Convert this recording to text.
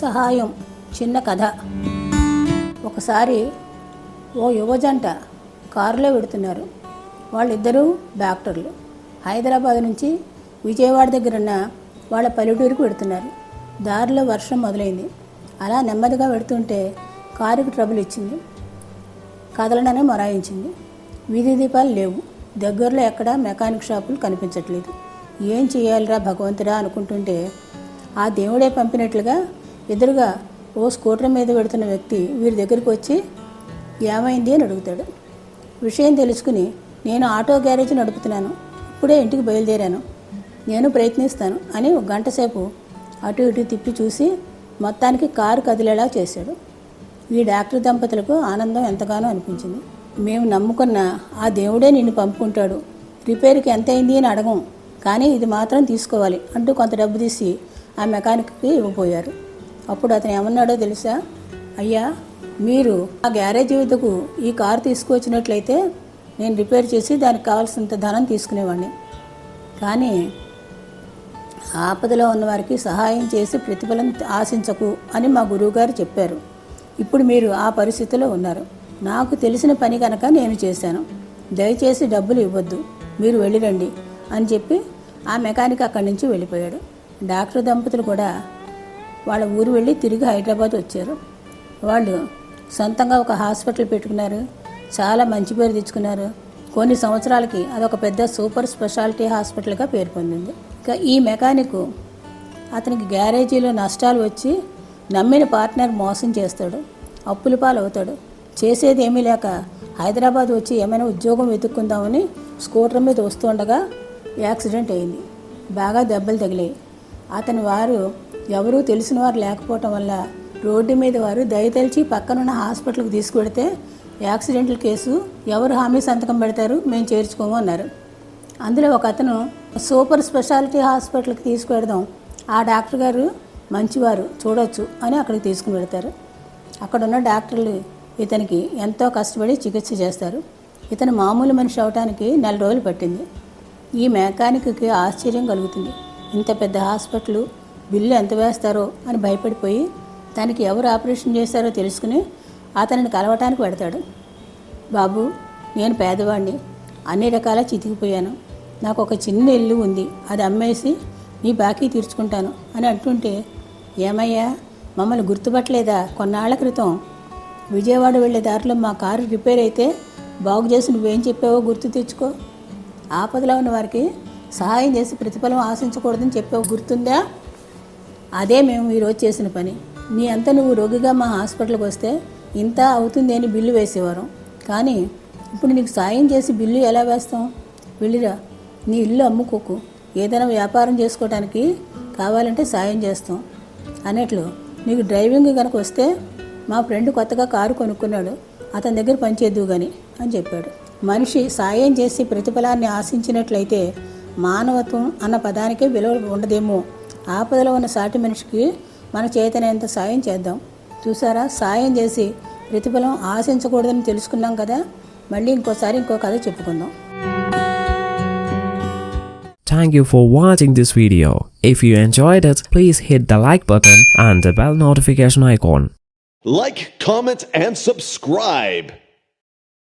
సహాయం చిన్న కథ. ఒకసారి ఓ యువజంట కారులో వెడుతున్నారు. వాళ్ళిద్దరూ డాక్టర్లు. హైదరాబాద్ నుంచి విజయవాడ దగ్గరున్న వాళ్ళ పల్లెటూరుకు వెడుతున్నారు. దారిలో వర్షం మొదలైంది. అలా నెమ్మదిగా వెడుతుంటే కారుకి ట్రబుల్ ఇచ్చింది. కదలననే మొరాయించింది. వీధి దీపాలు లేవు. దగ్గరలో ఎక్కడా మెకానిక్ షాపులు కనిపించట్లేదు. ఏం చేయాలిరా భగవంతుడా అనుకుంటుంటే ఆ దేవుడే పంపినట్లుగా ఎదురుగా ఓ స్కూటర్ మీద వెడుతున్న వ్యక్తి వీరి దగ్గరికి వచ్చి ఏమైంది అని అడుగుతాడు. విషయం తెలుసుకుని, నేను ఆటో గ్యారేజ్ నడుపుతున్నాను, ఇప్పుడే ఇంటికి బయలుదేరాను, నేను ప్రయత్నిస్తాను అని ఒక గంట సేపు అటు ఇటు తిప్పి చూసి మొత్తానికి కారు కదిలేలా చేశాడు. ఈ డాక్టర్ దంపతులకు ఆనందం ఎంతగానో అనిపించింది. మేము నమ్ముకున్న ఆ దేవుడే నిన్ను పంపుకుంటాడు, రిపేర్కి ఎంత అయింది అని అడగం, కానీ ఇది మాత్రం తీసుకోవాలి అంటూ కొంత డబ్బు తీసి ఆ మెకానిక్కి ఇవ్వబోయారు. అప్పుడు అతను ఏమన్నాడో తెలుసా? అయ్యా, మీరు ఆ గ్యారేజ్ వద్దకు ఈ కారు తీసుకువచ్చినట్లయితే నేను రిపేర్ చేసి దానికి కావాల్సినంత ధనం తీసుకునేవాడిని, కానీ ఆపదలో ఉన్నవారికి సహాయం చేసి ప్రతిఫలం ఆశించకు అని మా గురువుగారు చెప్పారు. ఇప్పుడు మీరు ఆ పరిస్థితిలో ఉన్నారు. నాకు తెలిసిన పని కనుక నేను చేశాను, దయచేసి డబ్బులు ఇవ్వద్దు, మీరు వెళ్ళిరండి అని చెప్పి ఆ మెకానిక్ అక్కడి నుంచి వెళ్ళిపోయాడు. డాక్టర్ దంపతులు కూడా వాళ్ళ ఊరు వెళ్ళి తిరిగి హైదరాబాద్ వచ్చారు. వాళ్ళు సొంతంగా ఒక హాస్పిటల్ పెట్టుకున్నారు. చాలా మంచి పేరు తెచ్చుకున్నారు. కొన్ని సంవత్సరాలకి అదొక పెద్ద సూపర్ స్పెషాలిటీ హాస్పిటల్గా పేరు పొందింది. ఇక ఈ మెకానిక్ అతనికి గ్యారేజీలో నష్టాలు వచ్చి నమ్మిన పార్ట్నర్ మోసం చేస్తాడు, అప్పుల పాలు అవుతాడు. చేసేది ఏమీ లేక హైదరాబాద్ వచ్చి ఏమైనా ఉద్యోగం వెతుక్కుందామని స్కూటర్ మీద వస్తుండగా యాక్సిడెంట్ అయింది. బాగా దెబ్బలు తగిలాయి. అతని వారు ఎవరూ తెలిసిన వారు లేకపోవటం వల్ల రోడ్డు మీద వారు దయతలిచి పక్కనున్న హాస్పిటల్కి తీసుకువెడితే యాక్సిడెంటల్ కేసు ఎవరు హామీ సంతకం పెడతారు, మేము చేర్చుకోము అన్నారు. అందులో ఒక అతను సూపర్ స్పెషాలిటీ హాస్పిటల్కి తీసుకువెడదాం, ఆ డాక్టర్ గారు మంచివారు, చూడొచ్చు అని అక్కడికి తీసుకుని వెళ్తారు. అక్కడున్న డాక్టర్లు ఇతనికి ఎంతో కష్టపడి చికిత్స చేస్తారు. ఇతను మామూలు మనిషి అవడానికి 4 రోజులు పట్టింది. ఈ మెకానిక్కి ఆశ్చర్యం కలుగుతుంది. ఇంత పెద్ద హాస్పిటల్ బిల్లు ఎంత వేస్తారో అని భయపడిపోయి దానికి ఎవరు ఆపరేషన్ చేస్తారో తెలుసుకుని అతనిని కలవటానికి పెడతాడు. బాబు, నేను పేదవాడిని, అన్ని రకాల చితికిపోయాను, నాకు ఒక చిన్న ఇల్లు ఉంది, అది అమ్మేసి నీ బాకీ తీర్చుకుంటాను అని అంటుంటే, ఏమయ్యా మమ్మల్ని గుర్తుపట్టలేదా? కొన్నాళ్ల క్రితం విజయవాడ వెళ్ళే దారిలో మా కారు రిపేర్ అయితే బాగు చేసి నువ్వేం చెప్పావో గుర్తు తెచ్చుకో, ఆపదలో ఉన్న వారికి సహాయం చేసి ప్రతిఫలం ఆశించకూడదని చెప్పావు, గుర్తుందా? అదే మేము ఈరోజు చేసిన పని. నీ అంతా నువ్వు రోగిగా మా హాస్పిటల్కి వస్తే ఇంత అవుతుంది అని బిల్లు వేసేవారు, కానీ ఇప్పుడు నీకు సాయం చేసి బిల్లు ఎలా వేస్తాం? వెళ్ళిరా, నీ ఇల్లు అమ్ముకోకు, ఏదైనా వ్యాపారం చేసుకోవడానికి కావాలంటే సాయం చేస్తాం అన్నట్లు. నీకు డ్రైవింగ్ కనుక వస్తే మా ఫ్రెండ్ కొత్తగా కారు కొనుక్కున్నాడు, అతని దగ్గర పనిచేద్దు కానీ అని చెప్పాడు. మనిషి సాయం చేసి ప్రతిఫలాన్ని ఆశించినట్లయితే మానవత్వం అన్న పదానికే విలువ ఉండదేమో. ఆపదలో ఉన్న సాటి మనిషికి మన చేతనైనంత సాయం చేద్దాం. చూసారా, సాయం చేసి ప్రతిఫలం ఆశించకూడదని తెలుసుకున్నాం కదా. మళ్ళీ ఇంకోసారి ఇంకో కథ చెప్పుకుందాం. Thank you for watching this video. If you enjoyed it, please hit the like button and the bell notification icon. Like, comment, and subscribe.